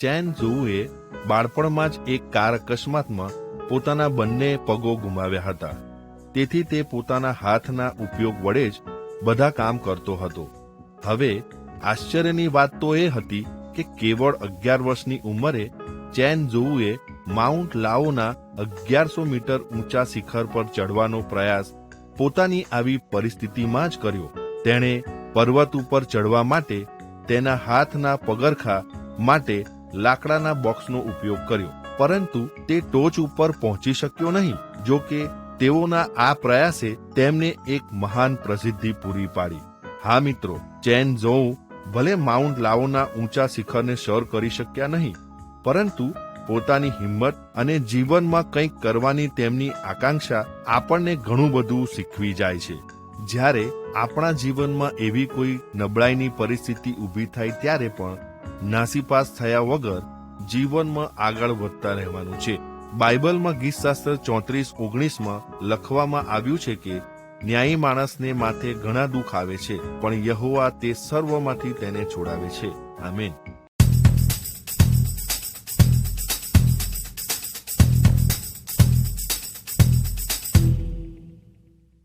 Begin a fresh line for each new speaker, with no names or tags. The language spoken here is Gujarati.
ચેન ઝોઉએ બાળપણમાં જ એક કાર અકસ્માતમાં પોતાના બંને પગો ગુમાવ્યા હતા. તેથી તે પોતાના હાથના ઉપયોગ વડે જ બધા કામ કરતો હતો. હવે આશ્ચર્યની વાત તો એ હતી કે કેવળ 11 વર્ષની ઉંમરે ચેન ઝોઉએ માઉન્ટ લાઓના 1100 મીટર ઊંચા શિખર પર ચઢવાનો પ્રયાસ પોતાની આવી પરિસ્થિતિમાં જ કર્યો. તેણે પર્વત ઉપર ચડવા માટે તેના હાથના પગરખા માટે લાકડાના બોક્સનો ઉપયોગ કર્યો, પરંતુ તે ટોચ ઉપર પહોંચી શક્યો નહીં. જો કે તેઓના આ પ્રયાસે તેમને એક મહાન પ્રસિદ્ધિ પૂરી પાડી. હા મિત્રો, ચેન ઝોઉ ભલે માઉન્ટ લાઓના ઊંચા શિખરને સર કરી શક્યા નહીં, પરંતુ પોતાની હિંમત અને જીવનમાં કંઈક કરવાની તેમની આકાંક્ષા આપણને ઘણું બધું શીખવી જાય છે. જ્યારે આપણા જીવનમાં એવી કોઈ નબળાઈની પરિસ્થિતિ ઊભી થાય ત્યારે પણ નાસીપાસ થયા વગર જીવનમાં આગળ વધતા રહેવાનું છે. બાઇબલમાં ગીતશાસ્ત્ર 34:19 લખવામાં આવ્યું છે કે ન્યાયી માણસને માથે ઘણા દુઃખ આવે છે, પણ યહોવા તે સર્વમાંથી તેને છોડાવે છે. આમેન.